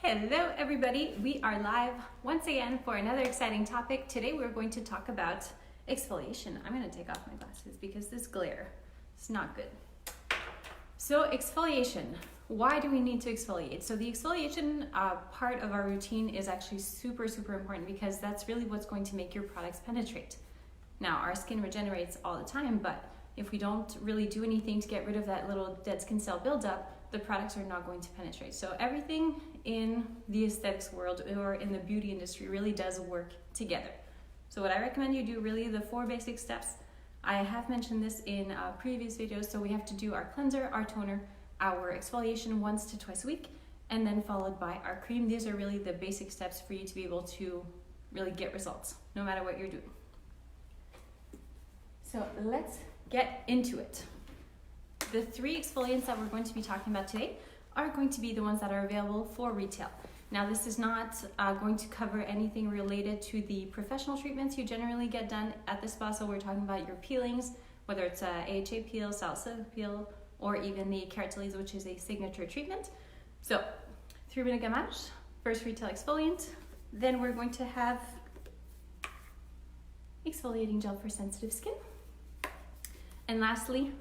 Hello everybody, we are live once again for another exciting topic. Today we're going to talk about exfoliation. I'm going to take off my glasses because this glare is not good. So exfoliation, why do we need to exfoliate? So the exfoliation part of our routine is actually super important because that's really what's going to make your products penetrate. Now our skin regenerates all the time, but if we don't really do anything to get rid of that little dead skin cell buildup, the products are not going to penetrate. So everything in the aesthetics world or in the beauty industry really does work together. So what I recommend you do, really the 4 basic steps. I have mentioned this in previous videos. So we have to do our cleanser, our toner, our exfoliation once to twice a week, and then followed by our cream. These are really the basic steps for you to be able to really get results, no matter what you're doing. So let's get into it. The 3 exfoliants that we're going to be talking about today are going to be the ones that are available for retail. Now this is not going to cover anything related to the professional treatments you generally get done at the spa. So we're talking about your peelings, whether it's a AHA peel, salicylic peel, or even the Keratin, which is a signature treatment. So 3-minute gommage, first retail exfoliant. Then we're going to have exfoliating gel for sensitive skin. And lastly,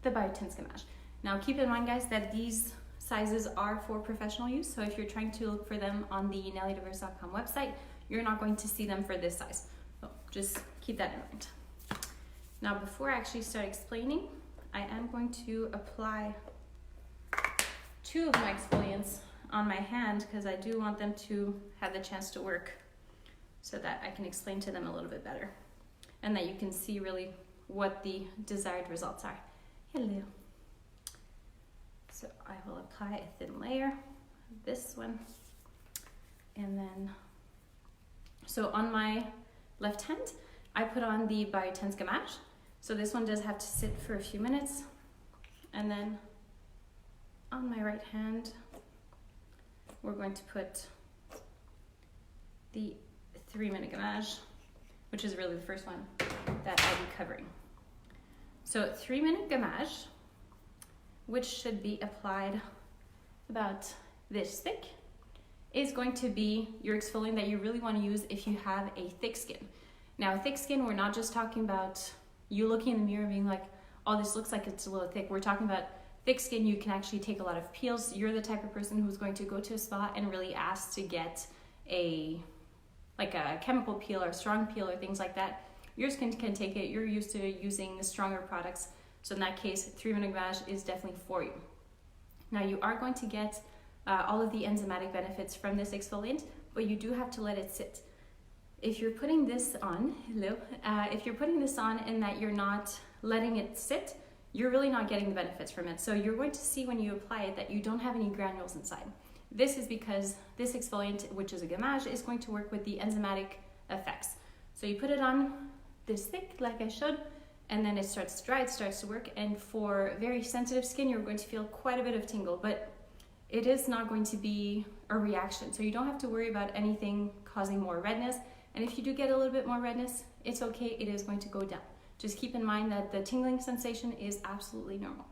the biotints gommage. Now keep in mind guys that these sizes are for professional use, so if you're trying to look for them on the nellydiverse.com website, you're not going to see them for this size. So just keep that in mind. Now before I actually start explaining, I am going to apply 2 of my exfoliants on my hand because I do want them to have the chance to work so that I can explain to them a little bit better and that you can see really what the desired results are. Hello. So I will apply a thin layer of this one, and then, so on my left hand, I put on the biotints gommage. So this one does have to sit for a few minutes, and then on my right hand, we're going to put the 3-minute gommage, which is really the first one that I'll be covering. So 3-minute gommage, which should be applied about this thick, is going to be your exfoliant that you really want to use if you have a thick skin. Now thick skin, we're not just talking about you looking in the mirror and being like, oh, this looks like it's a little thick. We're talking about thick skin. You can actually take a lot of peels. You're the type of person who's going to go to a spa and really ask to get a chemical peel or strong peel or things like that. Your skin can take it. You're used to using stronger products. So in that case, 3-minute gommage is definitely for you. Now you are going to get all of the enzymatic benefits from this exfoliant, but you do have to let it sit. If you're putting this on, if you're putting this on and that you're not letting it sit, you're really not getting the benefits from it. So you're going to see when you apply it that you don't have any granules inside. This is because this exfoliant, which is a gommage, is going to work with the enzymatic effects. So you put it on this thick, like I showed, and then it starts to dry, it starts to work, and for very sensitive skin, you're going to feel quite a bit of tingle, but it is not going to be a reaction. So you don't have to worry about anything causing more redness, and if you do get a little bit more redness, it's okay, it is going to go down. Just keep in mind that the tingling sensation is absolutely normal.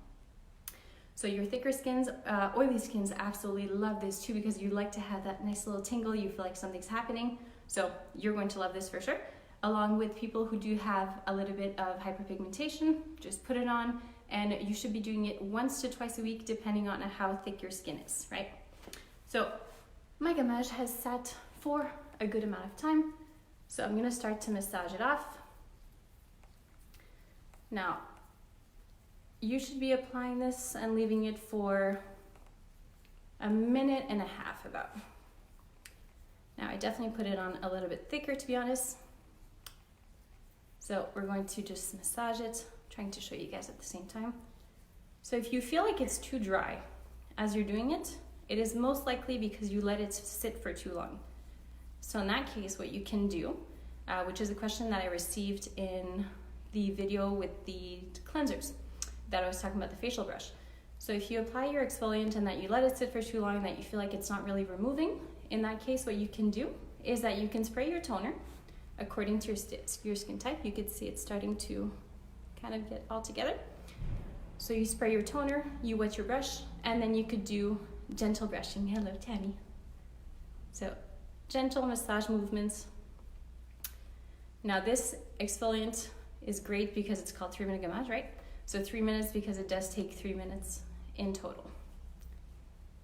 So your thicker skins, oily skins absolutely love this too because you like to have that nice little tingle, you feel like something's happening, so you're going to love this for sure. Along with people who do have a little bit of hyperpigmentation, just put it on, and you should be doing it once to twice a week depending on how thick your skin is, right? So my gommage has sat for a good amount of time, so I'm gonna start to massage it off. Now, you should be applying this and leaving it for a minute and a half about. Now I definitely put it on a little bit thicker, to be honest. So we're going to just massage it, trying to show you guys at the same time. So if you feel like it's too dry as you're doing it, it is most likely because you let it sit for too long. So in that case, what you can do, which is a question that I received in the video with the cleansers that I was talking about, the facial brush. So if you apply your exfoliant and that you let it sit for too long and that you feel like it's not really removing, in that case, what you can do is that you can spray your toner according to your skin type. You can see it's starting to kind of get all together. So you spray your toner, you wet your brush, and then you could do gentle brushing. Hello, Tammy. So gentle massage movements. Now this exfoliant is great because it's called 3-minute gommage, right? So 3 minutes because it does take 3 minutes in total.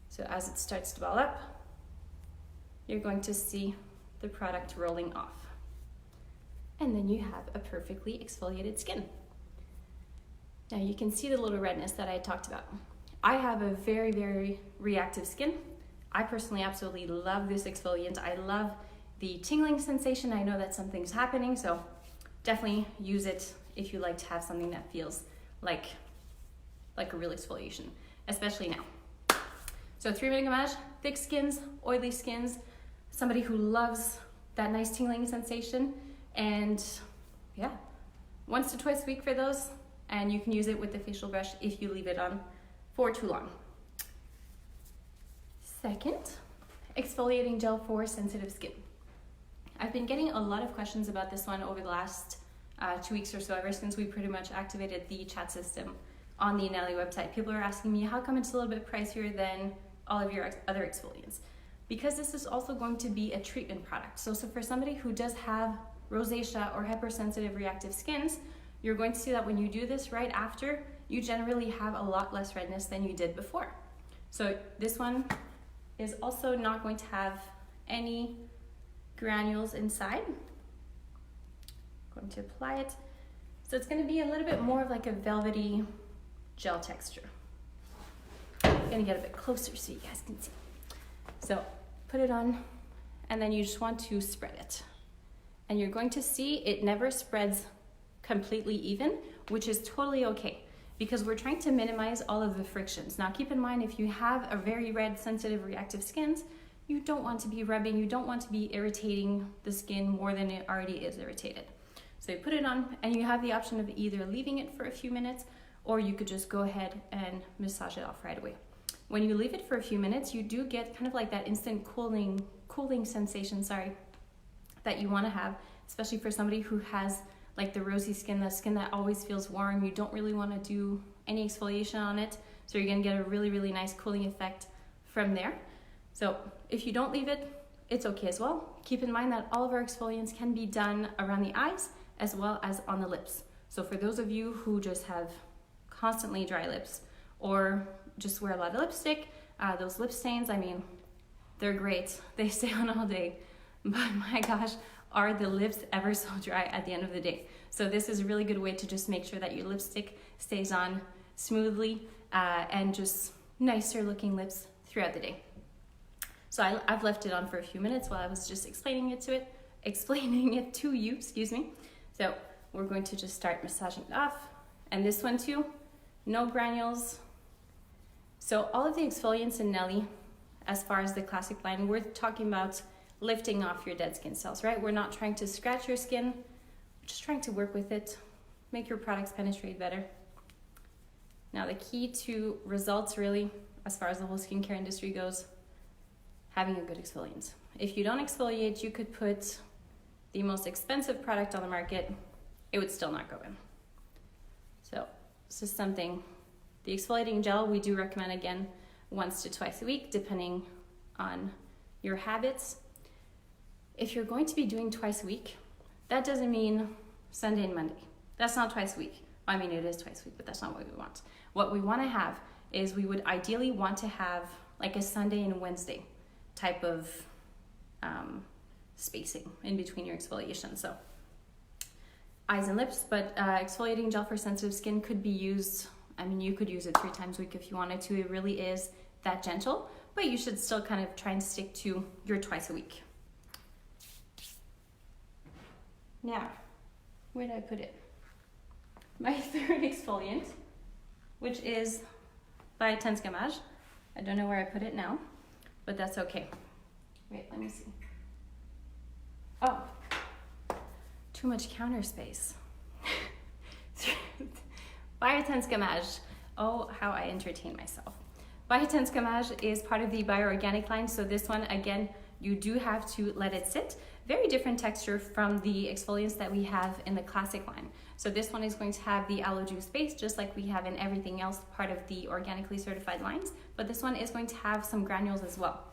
So as it starts to ball up, you're going to see the product rolling off. And then you have a perfectly exfoliated skin. Now you can see the little redness that I talked about. I have a very, very reactive skin. I personally absolutely love this exfoliant. I love the tingling sensation. I know that something's happening, so definitely use it if you like to have something that feels like a real exfoliation, especially now. So 3-minute gommage, thick skins, oily skins, somebody who loves that nice tingling sensation, and yeah, once to twice a week for those, and you can use it with the facial brush if you leave it on for too long. Second, exfoliating gel for sensitive skin. I've been getting a lot of questions about this one over the last 2 weeks or so, ever since we pretty much activated the chat system on the Nelly website. People are asking me, how come it's a little bit pricier than all of your other exfoliants? Because this is also going to be a treatment product. So for somebody who does have rosacea or hypersensitive reactive skins, you're going to see that when you do this right after, you generally have a lot less redness than you did before. So this one is also not going to have any granules inside. I'm going to apply it. So it's going to be a little bit more of like a velvety gel texture. I'm going to get a bit closer so you guys can see. So put it on, and then you just want to spread it. And you're going to see it never spreads completely even, which is totally okay, because we're trying to minimize all of the frictions. Now keep in mind, if you have a very red, sensitive, reactive skins, you don't want to be rubbing, you don't want to be irritating the skin more than it already is irritated. So you put it on, and you have the option of either leaving it for a few minutes, or you could just go ahead and massage it off right away. When you leave it for a few minutes, you do get kind of like that instant cooling sensation, that you want to have, especially for somebody who has like the rosy skin, the skin that always feels warm. You don't really want to do any exfoliation on it, so you're going to get a really, really nice cooling effect from there. So if you don't leave it, it's okay as well. Keep in mind that all of our exfoliants can be done around the eyes as well as on the lips. So for those of you who just have constantly dry lips or just wear a lot of lipstick, those lip stains, I mean, they're great. They stay on all day, but my gosh, are the lips ever so dry at the end of the day. So this is a really good way to just make sure that your lipstick stays on smoothly and just nicer looking lips throughout the day. So I've left it on for a few minutes while I was just explaining it to you, excuse me. So we're going to just start massaging it off. And this one too, no granules. So all of the exfoliants in Nelly, as far as the classic line, we're talking about lifting off your dead skin cells, right? We're not trying to scratch your skin, we're just trying to work with it, make your products penetrate better. Now the key to results really, as far as the whole skincare industry goes, having a good exfoliant. If you don't exfoliate, you could put the most expensive product on the market, it would still not go in. So this is something, the exfoliating gel, we do recommend again once to twice a week, depending on your habits. If you're going to be doing twice a week, that doesn't mean Sunday and Monday. That's not twice a week. I mean, it is twice a week, but that's not what we want. What we want to have is we would ideally want to have like a Sunday and Wednesday type of spacing in between your exfoliation. So eyes and lips, but exfoliating gel for sensitive skin could be used, I mean, you could use it 3 times a week if you wanted to. It really is that gentle, but you should still kind of try and stick to your twice a week. Now, where did I put it? My third exfoliant, which is by Tense Gommage. I don't know where I put it now, but that's okay. Wait, let me see. Oh, too much counter space. By Tense Gommage. Oh, how I entertain myself. By Tense Gommage is part of the bioorganic line, so this one, again, you do have to let it sit. Very different texture from the exfoliants that we have in the classic line. So this one is going to have the aloe juice base, just like we have in everything else, part of the organically certified lines, but this one is going to have some granules as well.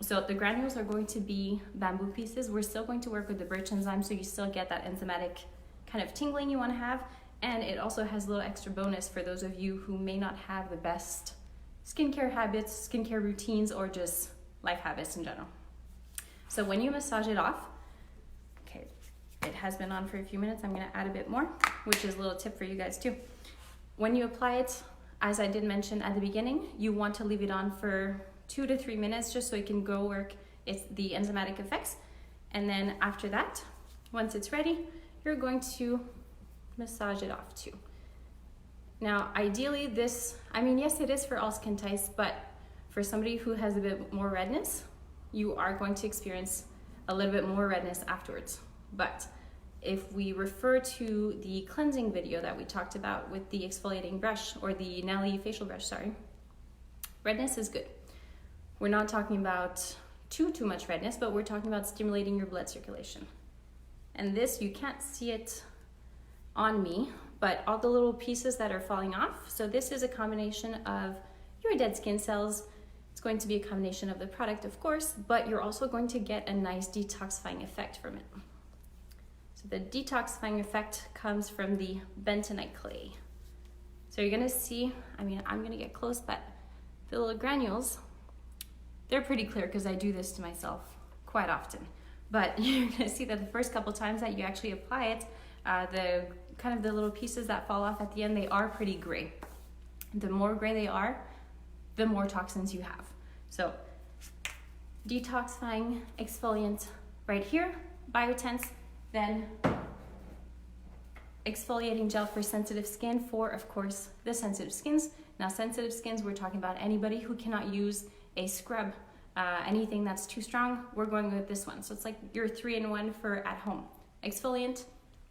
So the granules are going to be bamboo pieces. We're still going to work with the birch enzyme, so you still get that enzymatic kind of tingling you want to have. And it also has a little extra bonus for those of you who may not have the best skincare habits, skincare routines, or just life habits in general. So when you massage it off, okay, it has been on for a few minutes. I'm going to add a bit more, which is a little tip for you guys too. When you apply it, as I did mention at the beginning, you want to leave it on for 2 to 3 minutes just so it can go work the enzymatic effects. And then after that, once it's ready, you're going to massage it off too. Now, ideally yes, it is for all skin types, but for somebody who has a bit more redness, you are going to experience a little bit more redness afterwards. But if we refer to the cleansing video that we talked about with the exfoliating brush, or the Nelly facial brush, redness is good. We're not talking about too much redness, but we're talking about stimulating your blood circulation. And this, you can't see it on me, but all the little pieces that are falling off. So this is a combination of your dead skin cells. It's going to be a combination of the product, of course, but you're also going to get a nice detoxifying effect from it. So the detoxifying effect comes from the bentonite clay. So you're gonna see, I'm gonna get close, but the little granules, they're pretty clear because I do this to myself quite often. But you're gonna see that the first couple times that you actually apply it, the little pieces that fall off at the end, they are pretty gray. The more gray they are, the more toxins you have. So detoxifying exfoliant right here, biotense, then exfoliating gel for sensitive skin for, of course, the sensitive skins. Now, sensitive skins, we're talking about anybody who cannot use a scrub, anything that's too strong, we're going with this one. So it's like your 3-in-1 for at home. Exfoliant,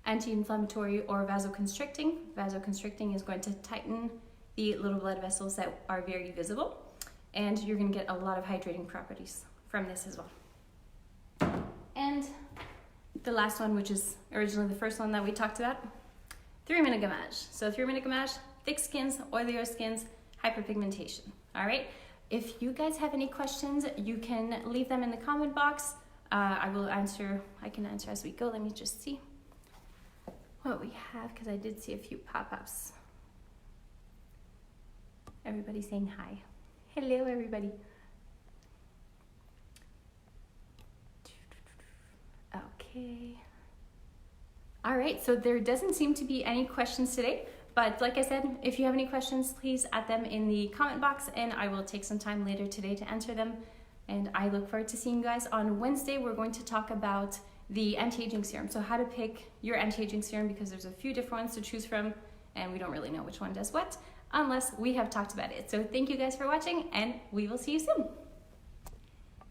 anti-inflammatory, or vasoconstricting. Vasoconstricting is going to tighten the little blood vessels that are very visible, and you're going to get a lot of hydrating properties from this as well. And the last one, which is originally the first one that we talked about, 3-minute gommage. So 3-minute gommage, thick skins, oilier skins, hyperpigmentation. All right. If you guys have any questions, you can leave them in the comment box. I can answer as we go. Let me just see what we have, because I did see a few pop-ups. Everybody's saying hi. Hello, everybody. Okay. All right, so there doesn't seem to be any questions today, but like I said, if you have any questions, please add them in the comment box and I will take some time later today to answer them. And I look forward to seeing you guys on Wednesday. We're going to talk about the anti-aging serum. So how to pick your anti-aging serum, because there's a few different ones to choose from and we don't really know which one does what unless we have talked about it. So thank you guys for watching and we will see you soon.